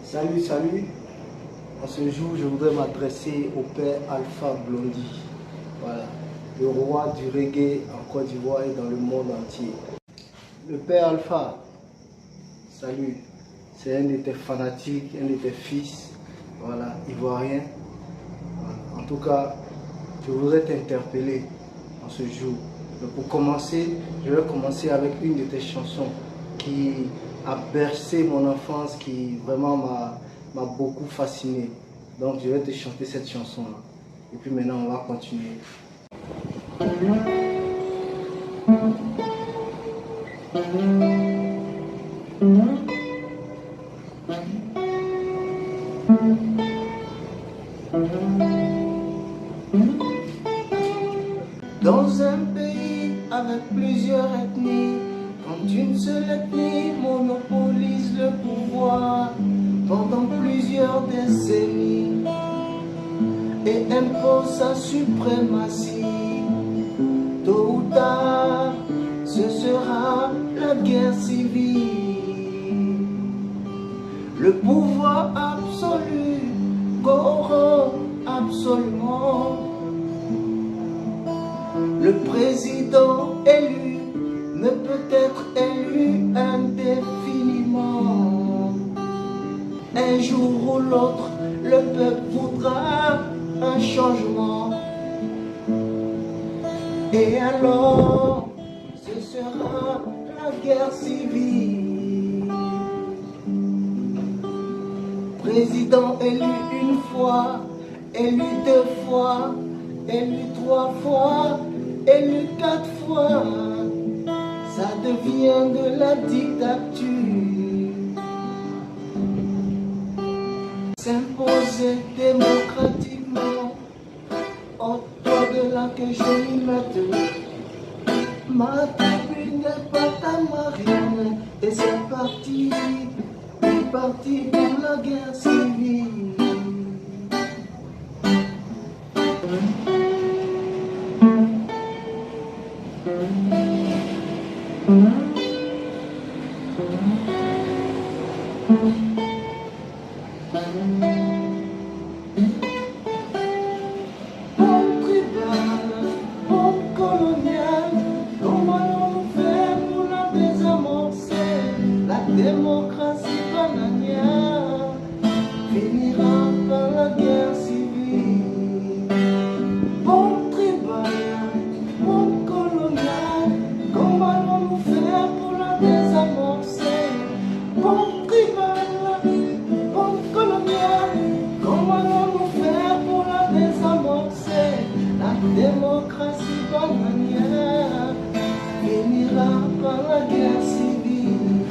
Salut, salut. En ce jour, je voudrais m'adresser au père Alpha Blondy. Voilà, le roi du reggae en Côte d'Ivoire et dans le monde entier. Le père Alpha, salut. C'est un de tes fanatiques, un de tes fils, voilà, ivoirien. Voilà. En tout cas, je voudrais t'interpeller en ce jour. Donc pour commencer, je vais commencer avec une de tes chansons qui a bercé mon enfance, qui vraiment m'a beaucoup fasciné. Donc je vais te chanter cette chanson-là. Et puis maintenant, on va continuer. Dans un pays avec plusieurs ethnies, quand une seule ethnie monopolise le pouvoir pendant plusieurs décennies et impose sa suprématie, tôt ou tard, ce sera la guerre civile. Le pouvoir absolu corrompt absolument. Le président élu ne peut être élu indéfiniment. Un jour ou l'autre, le peuple voudra un changement. Et alors, ce sera la guerre civile. Président élu une fois, élu deux fois, élu trois fois, élu quatre fois, ça devient de la dictature. S'imposer démocratiquement, au-delà que je m'y mette. Ma tribune n'est pas ta marine, et c'est parti pour la guerre civile. Bon tribal, bon colonial, comment allons-nous faire pour la désamorcer? La démocratie bananière finira par la guerre civile. Bon tribal, bon colonial, comment allons-nous faire pour la désamorcer? Bon tribal, bon colonial, comment allons-nous faire pour la désamorcer? La démocratie bananière finira par la guerre civile.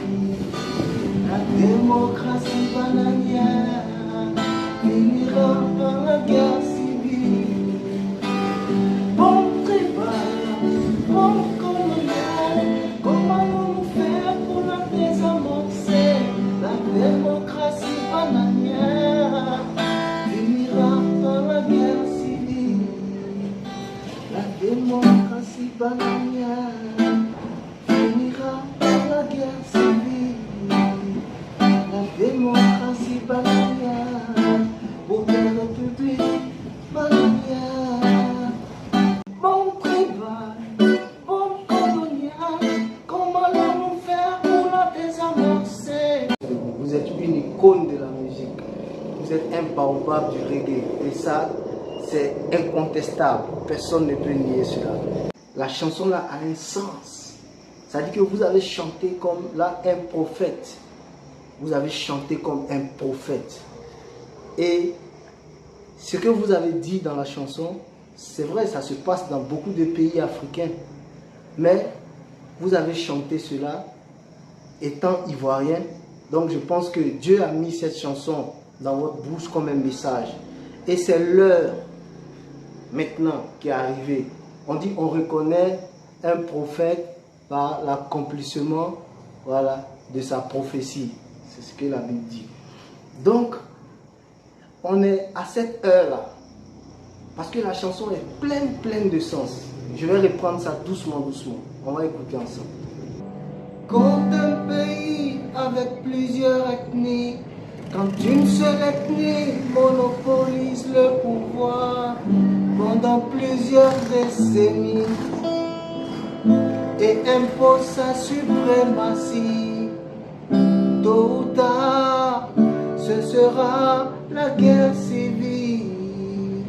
La démocratie bananière finira par la guerre civile. Bon tribal, bon colonial, comment allons-nous faire pour la désamorcer? La démocratie bananière finira par la guerre civile. La démocratie bananière finira par la guerre civile. La démocratie bananière pour des républiques bananières. Bon tribal, bon colonial, comment allons-nous faire pour la désamorcer? Vous êtes une icône de la musique. Vous êtes un baobab du reggae. Et ça, c'est incontestable. Personne ne peut nier cela. La chanson là a un sens. Ça dit que vous avez chanté comme là un prophète. Vous avez chanté comme un prophète. Et ce que vous avez dit dans la chanson, c'est vrai, ça se passe dans beaucoup de pays africains. Mais vous avez chanté cela étant ivoirien. Donc je pense que Dieu a mis cette chanson dans votre bouche comme un message. Et c'est l'heure maintenant qui est arrivée. On dit on reconnaît un prophète par l'accomplissement, voilà, de sa prophétie. C'est ce que la Bible dit. Donc, on est à cette heure-là. Parce que la chanson est pleine de sens. Je vais reprendre ça doucement. On va écouter ensemble. Quand un pays avec plusieurs ethnies, Quand une seule ethnie monopolise le pouvoir pendant plusieurs décennies et impose sa suprématie, tôt ou tard, ce sera la guerre civile.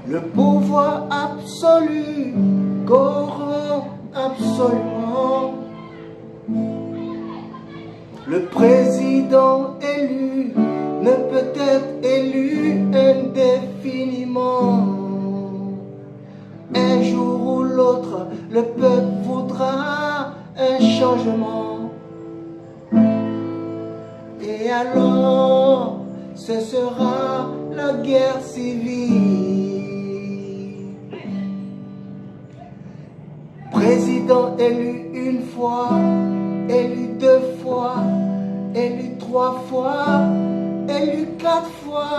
Le pouvoir absolu corrompt absolument. Le président élu ne peut être élu indéfiniment. Un jour ou l'autre, le peuple voudra un changement. Et alors, ce sera la guerre civile. Président élu une fois, élu 2 fois, élu 3 fois, élu 4 fois,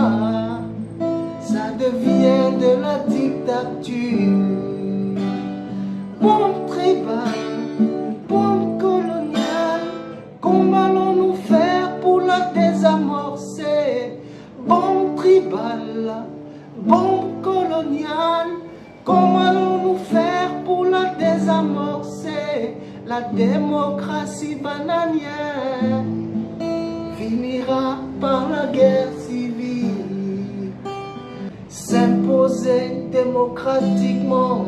ça devient de la dictature. Bombe tribale, bombe coloniale, comment allons-nous faire pour la désamorcer? Bombe tribale, bombe coloniale, comment allons-nous faire pour la désamorcer? La démocratie bananière finira par la guerre civile. S'imposer démocratiquement,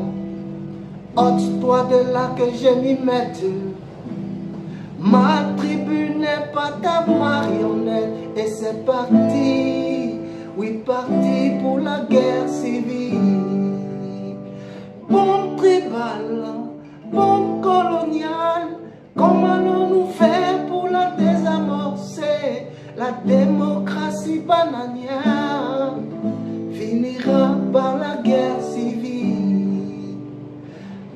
ôte-toi de là que je m'y mette. Ma tribu n'est pas ta marionnette. Et c'est parti, oui parti pour la guerre civile. Bombe tribale, bombe coloniale, comment allons-nous faire pour la désamorcer? La démocratie bananière finira par la guerre civile.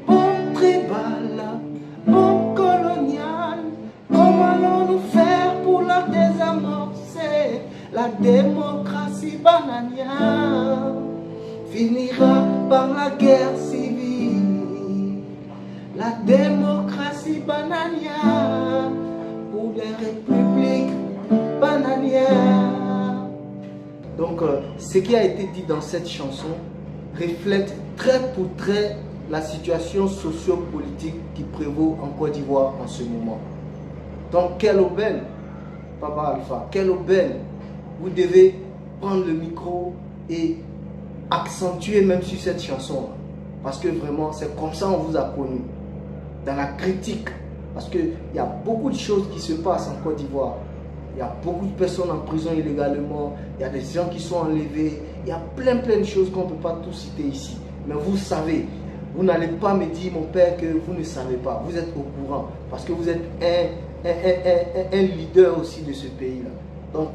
Bombe tribale, bombe coloniale, comment allons-nous faire pour la désamorcer? La démocratie bananière finira par la guerre civile. La démocratie bananière pour les républiques bananières. Donc, ce qui a été dit dans cette chanson reflète trait pour trait la situation socio-politique qui prévaut en Côte d'Ivoire en ce moment. Donc, quelle aubaine, Papa Alpha, quelle aubaine. Vous devez prendre le micro et accentuer même sur cette chanson. Parce que vraiment, c'est comme ça qu'on vous a connu. Dans la critique. Parce qu'il y a beaucoup de choses qui se passent en Côte d'Ivoire. Il y a beaucoup de personnes en prison illégalement. Il y a des gens qui sont enlevés. Il y a plein de choses qu'on ne peut pas tout citer ici. Mais vous savez. Vous n'allez pas me dire, mon père, que vous ne savez pas. Vous êtes au courant. Parce que vous êtes un leader aussi de ce pays-là. Donc,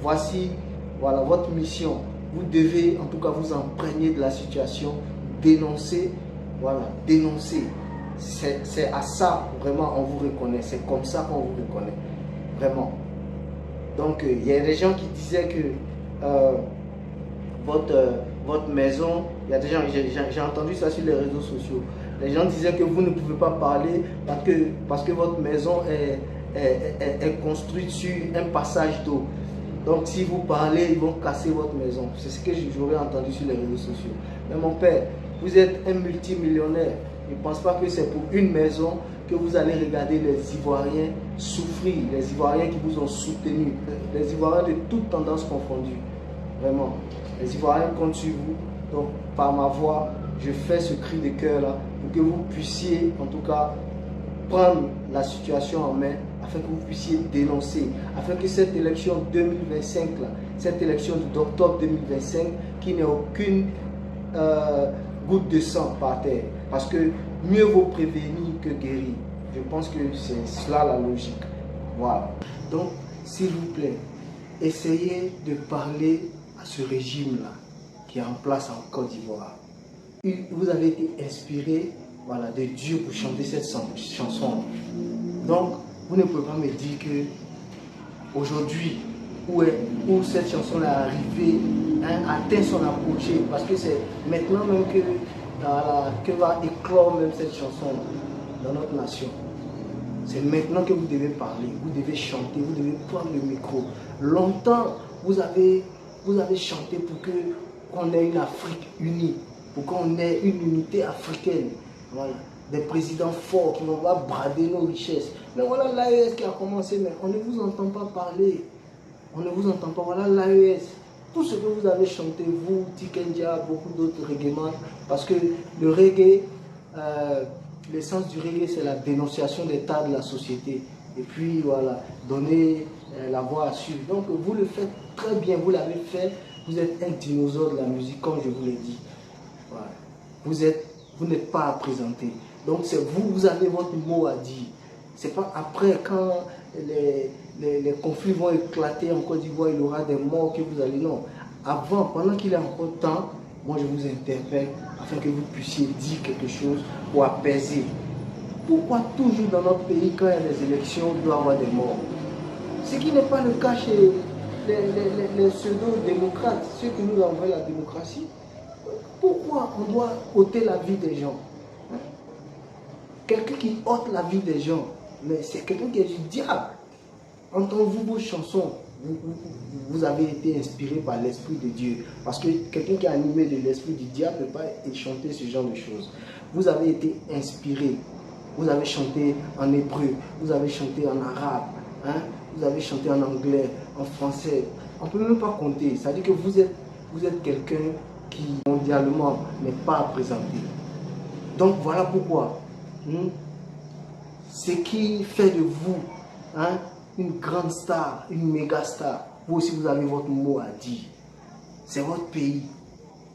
voici voilà, votre mission. Vous devez en tout cas vous imprégner de la situation, dénoncer, voilà, dénoncer. C'est à ça vraiment on vous reconnaît, c'est comme ça qu'on vous reconnaît, vraiment. Donc il y a des gens qui disaient que votre maison, il y a des gens, j'ai entendu ça sur les réseaux sociaux, les gens disaient que vous ne pouvez pas parler parce que votre maison est construite sur un passage d'eau. Donc si vous parlez, ils vont casser votre maison. C'est ce que j'aurais entendu sur les réseaux sociaux. Mais mon père, vous êtes un multimillionnaire. Je ne pense pas que c'est pour une maison que vous allez regarder les Ivoiriens souffrir, les Ivoiriens qui vous ont soutenu, les Ivoiriens de toutes tendances confondues. Vraiment, les Ivoiriens comptent sur vous. Donc par ma voix, je fais ce cri de cœur là pour que vous puissiez en tout cas prendre la situation en main, afin que vous puissiez dénoncer, afin que cette élection 2025 là, cette élection d'octobre 2025, qu'il n'y ait aucune goutte de sang par terre, parce que mieux vaut prévenir que guérir. Je pense que c'est cela la logique. Voilà. Donc, s'il vous plaît, essayez de parler à ce régime-là qui est en place en Côte d'Ivoire. Vous avez été inspiré, voilà, de Dieu pour chanter cette chanson. Donc, vous ne pouvez pas me dire que aujourd'hui, où cette chanson est arrivée, atteint son apogée, parce que c'est maintenant même que va éclore même cette chanson dans notre nation. C'est maintenant que vous devez parler, vous devez chanter, vous devez prendre le micro. Longtemps, vous avez chanté pour qu'on ait une Afrique unie, pour qu'on ait une unité africaine. Voilà. Des présidents forts qui vont pas brader nos richesses. Mais voilà l'AES qui a commencé, mais on ne vous entend pas parler. On ne vous entend pas. Voilà l'AES. Tout ce que vous avez chanté, vous, Tikenja, beaucoup d'autres reggaeman, parce que le reggae, l'essence du reggae, c'est la dénonciation des tas de la société. Et puis voilà, donner la voix à suivre. Donc vous le faites très bien, vous l'avez fait. Vous êtes un dinosaure de la musique, comme je vous l'ai dit. Voilà. Vous n'êtes pas à présenter. Donc c'est vous, vous avez votre mot à dire. C'est pas après quand les conflits vont éclater en Côte d'Ivoire, il y aura des morts que vous allez. Non. Avant, pendant qu'il est encore temps, moi je vous interpelle afin que vous puissiez dire quelque chose pour apaiser. Pourquoi toujours dans notre pays, quand il y a des élections, il doit y avoir des morts? Ce qui n'est pas le cas chez les pseudo-démocrates, ceux qui nous envoient la démocratie. Pourquoi on doit ôter la vie des gens? Quelqu'un qui ôte la vie des gens, mais c'est quelqu'un qui est du diable. Entendez-vous vos chansons, vous avez été inspiré par l'Esprit de Dieu. Parce que quelqu'un qui est animé de l'Esprit du diable ne peut pas chanter ce genre de choses. Vous avez été inspiré. Vous avez chanté en hébreu, vous avez chanté en arabe, hein? Vous avez chanté en anglais, en français. On ne peut même pas compter. Ça veut dire que vous êtes quelqu'un qui mondialement n'est pas à présenter. Donc voilà pourquoi. Ce qui fait de vous une grande star, une méga star, vous aussi vous avez votre mot à dire. C'est votre pays.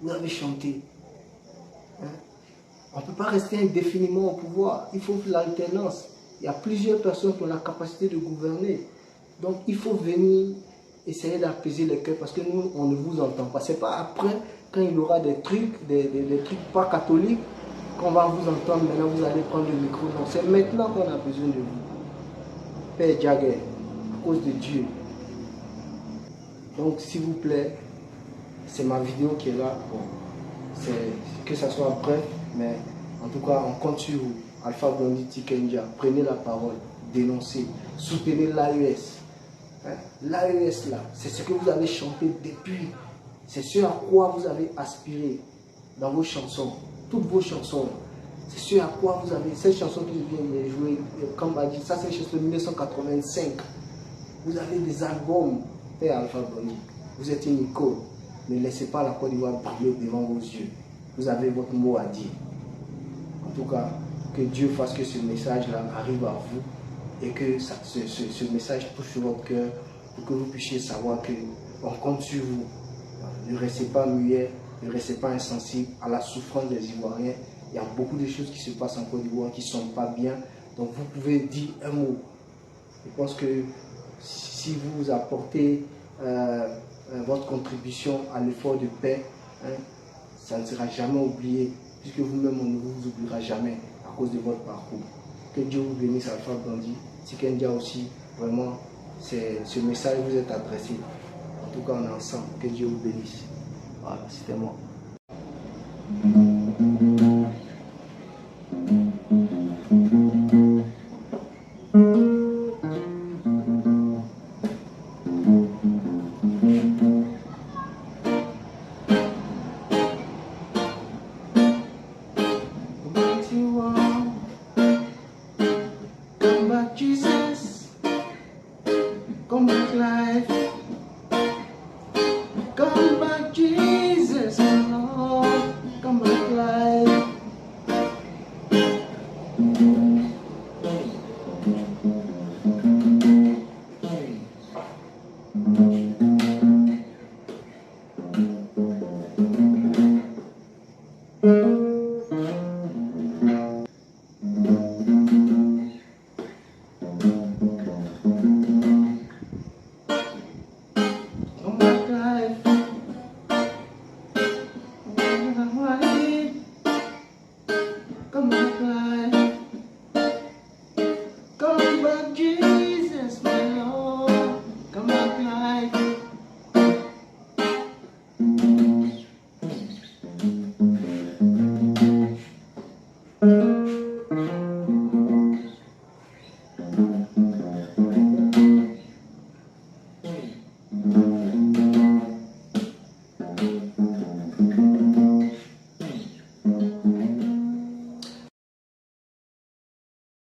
Vous avez chanté. On ne peut pas rester indéfiniment au pouvoir. Il faut l'alternance. Il y a plusieurs personnes qui ont la capacité de gouverner. Donc il faut venir essayer d'apaiser les cœurs parce que nous, on ne vous entend pas. Ce n'est pas après, quand il y aura des trucs, des trucs pas catholiques, qu'on va vous entendre. Maintenant, vous allez prendre le micro. Non, c'est maintenant qu'on a besoin de vous. Père Jagger, à cause de Dieu. Donc, s'il vous plaît, c'est ma vidéo qui est là. Bon, c'est que ça soit bref, mais en tout cas, on compte sur vous. Alpha Blondy Tikenja, prenez la parole, dénoncez, soutenez l'AES. L'AES là, c'est ce que vous avez chanté depuis. C'est ce à quoi vous avez aspiré dans vos chansons. Toutes vos chansons. C'est ce à quoi vous avez. Cette chanson que je viens de jouer, comme on dit, ça c'est une chanson de 1985. Vous avez des albums, Père Alpha Blondy. Vous êtes une icône. Ne laissez pas la Côte d'Ivoire briller devant vos yeux. Vous avez votre mot à dire. En tout cas, que Dieu fasse que ce message-là arrive à vous et que ce message touche votre cœur pour que vous puissiez savoir qu'on compte sur vous. Ne restez pas muet, ne restez pas insensible à la souffrance des Ivoiriens. Il y a beaucoup de choses qui se passent en Côte d'Ivoire qui ne sont pas bien. Donc vous pouvez dire un mot. Je pense que si vous apportez votre contribution à l'effort de paix, ça ne sera jamais oublié, puisque vous-même on ne vous oubliera jamais à cause de votre parcours. Que Dieu vous bénisse, Alpha Blondy. Tikenja aussi, vraiment, ce message vous est adressé. En tout cas, on est ensemble. Que Dieu vous bénisse. Voilà, c'était moi. Come back, Jesus. Come back, life. Come back, Jesus.